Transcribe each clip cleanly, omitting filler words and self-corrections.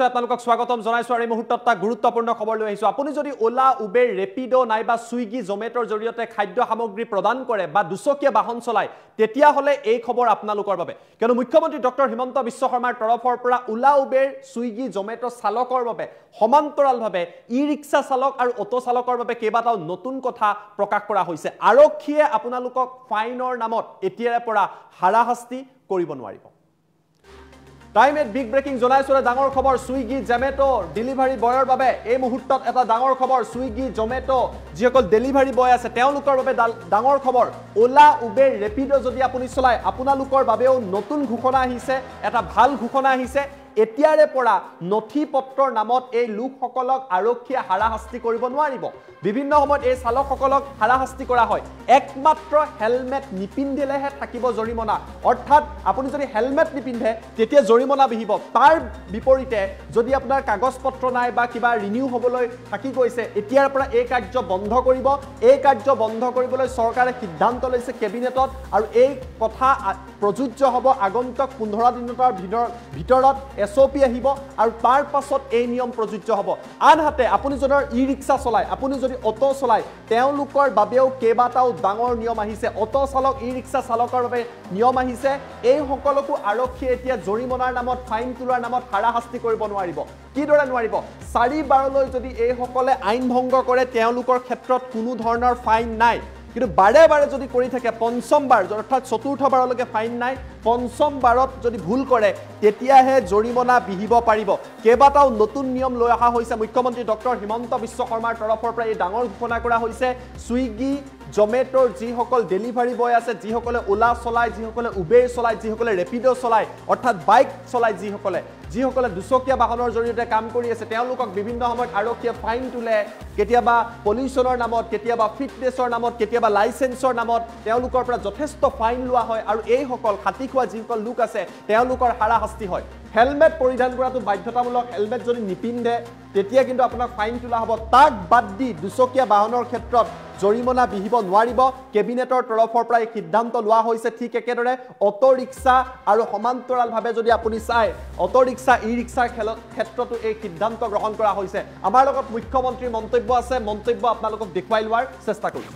আপোনালোকক স্বাগতম জনাইছো আৰু এই মুহূৰ্তত এটা গুৰুত্বপূৰ্ণ খবৰ লৈ আহিছো আপুনি যদি ওলা উবেৰ ৰেপিডো নাইবা সুইগি জমেটৰ জৰিয়তে খাদ্য সামগ্ৰী প্ৰদান কৰে বা দুচকীয়া বাহন চলায় তেতিয়া হলে এই খবৰ আপোনালোকৰ বাবে কিয়নো মুখ্যমন্ত্ৰী ডক্টৰ হিমন্ত বিশ্ব শৰ্মাৰ তৰফৰ পৰা ওলা উবেৰ সুইগি জমেটো চালকৰ বাবে সমান্তৰালভাৱে ই ৰিক্সা চালক আৰু অটো চালকৰ বাবে কেইবাটাও নতুন কথা প্ৰকাশ কৰা হৈছে আৰক্ষীয়ে আপোনালোকক ফাইনৰ নামত এতিয়াৰে পৰা হাৰাশাস্তি কৰিব নোৱাৰিব Time at big breaking জনাইছো ডাঙৰ খবৰ সুইগি জমেটো ডেলিভাৰী বয়ৰ বাবে এই মুহূৰ্তত এটা ডাঙৰ খবৰ সুইগি জমেটো যিসকল ডেলিভাৰী বয় আছে তেওঁলোকৰ বাবে ডাঙৰ খবৰ ওলা উবেৰ ৰেপিডো যদি আপুনি চলায় আপোনালোকৰ বাবেও নতুন ঘোষণা আহিছে এটা ভাল ঘোষণা আহিছে এতিয়াৰে পৰা নথি পত্ৰৰ নামত এই লোকসকলক আৰক্ষীয়ে হাৰাশাস্তি কৰিব নোৱাৰিব বিভিন্ন সময়ত এই চালকসকলক হাৰাশাস্তি কৰা হয় একমাত্ৰ হেলমেট নিপিন্ধিলেহে থাকিব জৰিমনা অৰ্থাৎ আপুনি যদি হেলমেট নিপিন্ধে তেতিয়া জৰিমনা বিহিব তাৰ বিপৰীতে যদি আপোনাৰ কাগজ পত্ৰ নাই বা কিবা ৰিনিউ হ'বলৈ থাকি গৈছে এতিয়াৰ পৰা এই কাৰ্য বন্ধ কৰিব এই কাৰ্য বন্ধ কৰিবলৈ চৰকাৰে সিদ্ধান্ত লৈছে কেবিনেটত আৰু এই কথা প্ৰযোজ্য হ'ব আগন্তুক 15 দিনৰ ভিতৰত এছঅপি আহিব আৰু তাৰ পাছত এই নিয়ম প্ৰযোজ্য হ'ব আনহাতে আপুনি যদি ই ৰিক্সা চলায় আপুনি যদি অটো চলায় তেওঁলোকৰ বাবেও কেইবাটাও ডাঙৰ নিয়ম আহিছে অটো চালক ই ৰিক্সা চালকৰ বাবে নিয়ম আহিছে এই সকলকো আৰক্ষীয়ে এতিয়া জৰিমনাৰ নামত ফাইন তোলাৰ নামত হাৰাশাস্তি কৰিব নোৱাৰিব কিদৰে নোৱাৰিব 4 বাৰলৈ যদি এই সকলে আইন ভংগ কৰে তেওঁলোকৰ ক্ষেত্ৰত কোনো ধৰণৰ ফাইন নাই কিন্তু বাৰে বাৰে যদি কৰি থাকে পঞ্চম বাৰ অৰ্থাৎ চতুৰ্থ বাৰলৈকে ফাইন নাই পঞ্চম বাৰত যদি ভুল কৰে তেতিয়াহে জৰিমনা বিহিব পাৰিব কেইবাটাও নতুন নিয়ম লৈ অহা হৈছে মুখ্যমন্ত্ৰী ডক্টৰ হিমন্ত বিশ্ব শৰ্মাৰ তৰফৰ পৰা এই ডাঙৰ ঘোষণা কৰা হৈছে সুইগি জমেটোৰ যিসকল ডেলিভাৰী বয় আছে যিসকলে ওলা চলায় যিসকলে উবেৰ চলায় যিসকলে ৰেপিডো চলায় অৰ্থাৎ বাইক চলায় যিসকলে দুচকীয়া বাহনৰ জৰিয়তে কাম কৰি আছে তেওঁলোকক বিভিন্ন সময়ত আৰক্ষীয়ে ফাইন তোলে কেতিয়াবা পলিউশ্যনৰ নামত কেতিয়াবা ফিটনেছৰ নামত কেতিয়াবা লাইসেন্সৰ নামত তেওঁলোকৰ পৰা যথেষ্ট ফাইন লোৱা হয় আৰু এই সকল খাতি খোৱা যিসকল লোক আছে তেওঁলোকৰ হাৰাশাস্তি হয় হেলমেট পৰিধান কৰাটো বাধ্যতামূলক হেলমেট যদি নিপিন্ধে তেতিয়া কিন্তু আপোনাক ফাইন তোলা হ'ব তাক বাদ দি দুচকীয়া বাহনৰ ক্ষেত্ৰত জৰিমনা বিহিব নোৱাৰিব কেবিনেটৰ তৰফৰ পৰা এই সিদ্ধান্ত লোৱা হৈছে ঠিক একেদৰে অটো ৰিক্সা আৰু সমান্তৰালভাৱে যদি আপুনি চায় অটো ৰিক্সা ই ৰিক্সাৰ ক্ষেত্ৰতো এই সিদ্ধান্ত গ্ৰহণ কৰা হৈছে আমাৰ লগত মুখ্যমন্ত্ৰীৰ মন্তব্য আছে মন্তব্য আপোনালোকক দেখুৱাই লোৱাৰ চেষ্টা কৰিম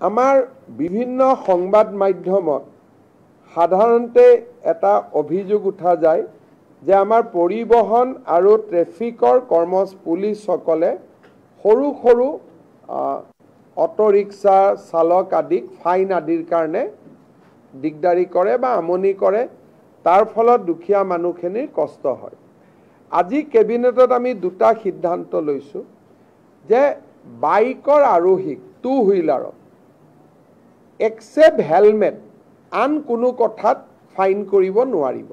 আমাৰ বিভিন্ন সংবাদ মাধ্যমত সাধাৰণতে এটা অভিযোগ উঠা যায় যে আমাৰ পৰিবহন আৰু ট্ৰেফিকৰ পুলিচসকলে সৰু সৰু অটো ৰিক্সা চালক আদিক ফাইন আদিৰ কাৰণে দিগদাৰি কৰে বা আমনি কৰে তাৰ ফলত দুখীয়া মানুহখিনিৰ কষ্ট হয় আজি কেবিনেটত আমি দুটা সিদ্ধান্ত লৈছো যে বাইকৰ আৰোহীক টু হুইলাৰত এক্সেপ্ট হেলমেট আন কোনো কথাত ফাইন কৰিব নোৱাৰিব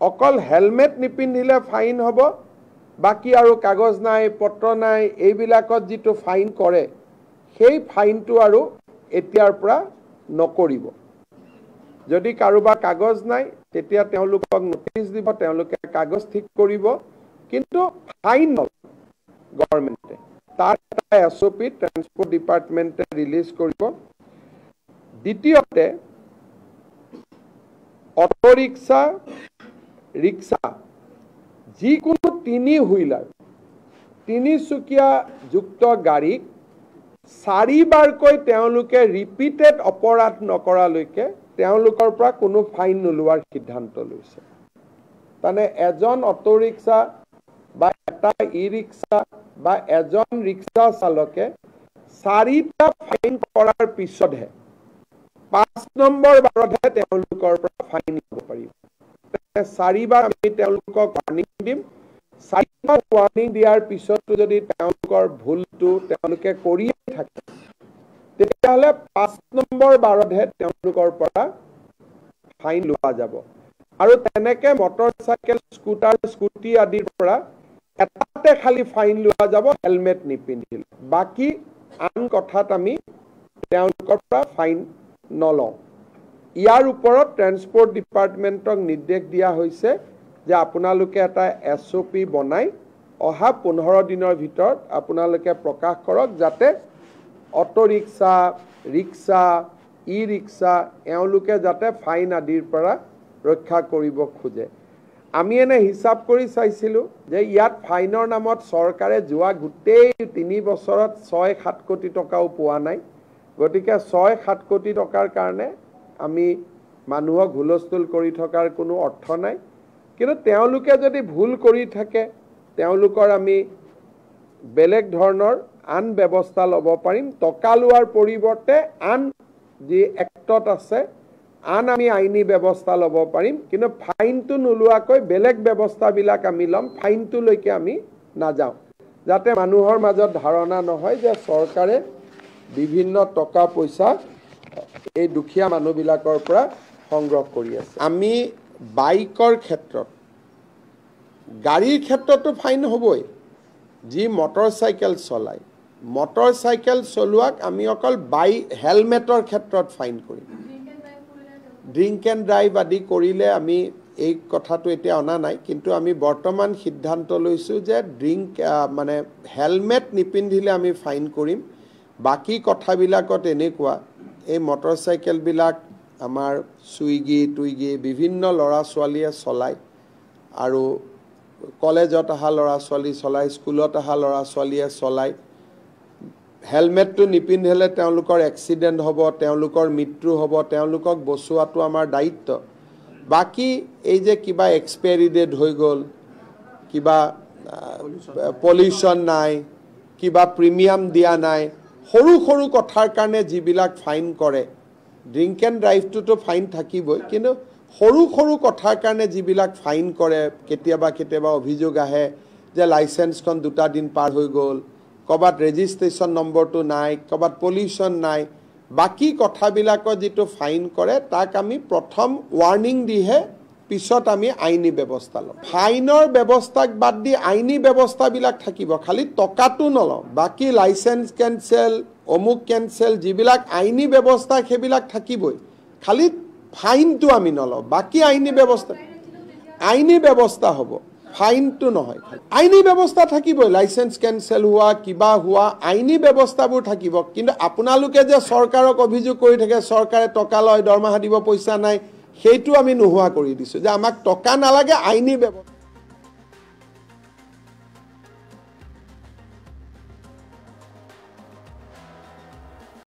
অকল হেলমেট নিপিন্ধিলে ফাইন হ'ব বাকি আৰু কাগজ নাই পত্ৰ নাই এইবিলাকত যিটো ফাইন কৰে সেই ফাইনটো আৰু এতিয়াৰ পৰা নকৰিব যদি কাৰোবাৰ কাগজ নাই তেতিয়া তেওঁলোকক নোটিছ দিব তেওঁলোকে কাগজ ঠিক কৰিব কিন্তু ফাইন গভৰ্ণমেণ্টে তাৰ এটা এছঅপি ট্ৰান্সপোৰ্ট ডিপাৰ্টমেণ্টে ৰিলিজ কৰিব দ্বিতীয়তে অটো ৰিক্সা ৰিক্সা যিকোনো 3 হুইলাৰ তিনিচুকীয়া যুক্ত গাড়ীক 4 বাৰকৈ তেওঁলোকে ৰিপিটেড অপৰাধ নকৰালৈকে তেওঁলোকৰ পৰা কোনো ফাইন নোলোৱাৰ সিদ্ধান্ত লৈছে মানে এজন অটো ৰিক্সা বা এটা ই ৰিক্সা বা এজন ৰিক্সা চালকে 4টা ফাইন কৰাৰ পিছতহে 5 নম্বৰ বাৰতহে তেওঁলোকৰ পৰা ফাইন ল'ব পাৰিব 4 বাৰ আমি তেওঁলোকক ৱাৰ্নিং দিম 4 বাৰ ৱাৰ্নিং দিয়াৰ পিছতো যদি তেওঁলোকৰ ভুলটো তেওঁলোকে কৰিয়ে থাকে তেতিয়াহ'লে 5 নম্বৰ বাৰতহে তেওঁলোকৰ পৰা ফাইন লোৱা যাব আৰু তেনেকে মটৰচাইকেল স্কুটাৰ স্কুটি আদিৰ পৰা এটাতে খালি ফাইন লোৱা যাব হেলমেট নিপিন্ধিলে বাকি আন কথাত আমি তেওঁলোকৰ পৰা ফাইন নলওঁ ইয়াৰ ওপৰত ট্ৰান্সপোৰ্ট ডিপাৰ্টমেণ্টক নিৰ্দেশ দিয়া হৈছে যে আপোনালোকে এটা এছঅপি বনাই অহা 15 দিনৰ ভিতৰত আপোনালোকে প্ৰকাশ কৰক যাতে অটো ৰিক্সা ই ৰিক্সা এওঁলোকে যাতে ফাইন আদিৰ পৰা ৰক্ষা কৰিব খোজে আমি এনে হিচাপ কৰি চাইছিলোঁ যে ইয়াত ফাইনৰ নামত চৰকাৰে যোৱা গোটেই 3 বছৰত 6-7 কোটি টকাও পোৱা নাই গতিকে 6-7 কোটি টকাৰ কাৰণে আমি মানুহক হুলস্থুল কৰি থকাৰ কোনো অৰ্থ নাই কিন্তু তেওঁলোকে যদি ভুল কৰি থাকে তেওঁলোকৰ আমি বেলেগ ধৰণৰ আন ব্যৱস্থা ল'ব পাৰিম টকা লোৱাৰ পৰিৱৰ্তে আন যি এক্টত আছে আন আমি আইনী ব্যৱস্থা ল'ব পাৰিম কিন্তু ফাইনটো নোলোৱাকৈ বেলেগ ব্যৱস্থাবিলাক আমি ল'ম ফাইনটোলৈকে আমি নাযাওঁ যাতে মানুহৰ মাজত ধাৰণা নহয় যে চৰকাৰে বিভিন্ন টকা পইচা এই দুখীয়া মানুহবিলাকৰ পৰা সংগ্ৰহ কৰি আছে আমি বাইকৰ ক্ষেত্ৰত গাড়ীৰ ক্ষেত্ৰতো ফাইন হ'বই যি মটৰচাইকেল চলায় মটৰচাইকেল চলোৱাক আমি অকল হেলমেটৰ ক্ষেত্ৰত ফাইন কৰিম ড্ৰিংক এণ্ড ড্ৰাইভ আদি কৰিলে আমি এই কথাটো এতিয়া অনা নাই কিন্তু আমি বৰ্তমান সিদ্ধান্ত লৈছোঁ যে মানে হেলমেট নিপিন্ধিলে আমি ফাইন কৰিম বাকী কথাবিলাকত এনেকুৱা এই মটৰচাইকেলবিলাক আমাৰ চুইগি বিভিন্ন ল'ৰা ছোৱালীয়ে চলায় আৰু কলেজত অহা ল'ৰা ছোৱালী চলায় স্কুলত অহা ল'ৰা ছোৱালীয়ে চলায় হেলমেটটো নিপিন্ধিলে তেওঁলোকৰ এক্সিডেণ্ট হ'ব তেওঁলোকৰ মৃত্যু হ'ব তেওঁলোকক বচোৱাটো আমাৰ দায়িত্ব বাকী এই যে কিবা এক্সপায়াৰী ডেট হৈ গ'ল কিবা পলিউশ্যন নাই কিবা প্ৰিমিয়াম দিয়া নাই সৰু সৰু কথাৰ কাৰণে যিবিলাক ফাইন কৰে ড্ৰিংক এণ্ড ড্ৰাইভটোতো ফাইন থাকিবই কিন্তু সৰু সৰু কথাৰ কাৰণে যিবিলাক ফাইন কৰে কেতিয়াবা অভিযোগ আহে যে লাইচেন্সখন 2টা দিন পাৰ হৈ গ'ল ক'ৰবাত ৰেজিষ্ট্ৰেশ্যন নম্বৰটো নাই ক'ৰবাত পলিউশ্যন নাই বাকী কথাবিলাকৰ যিটো ফাইন কৰে তাক আমি প্ৰথম ৱাৰ্ণিং দিহে পিছত আমি আইনী ব্যৱস্থা ল'ম ফাইনৰ ব্যৱস্থাক বাদ দি আইনী ব্যৱস্থাবিলাক থাকিব খালি টকাটো নলওঁ বাকী লাইচেন্স কেঞ্চেল অমুক কেঞ্চেল যিবিলাক আইনী ব্যৱস্থা সেইবিলাক থাকিবই খালি ফাইনটো আমি নলওঁ বাকী আইনী ব্যৱস্থা হ'ব ফাইনটো নহয় আইনী ব্যৱস্থা থাকিবই লাইচেন্স কেঞ্চেল হোৱা কিবা হোৱা আইনী ব্যৱস্থাবোৰ থাকিব কিন্তু আপোনালোকে যে চৰকাৰক অভিযোগ কৰি থাকে চৰকাৰে টকা লয় দৰমহা দিব পইচা নাই সেইটো আমি নোহোৱা কৰি দিছোঁ যে আমাক টকা নালাগে আইনী ব্যৱস্থা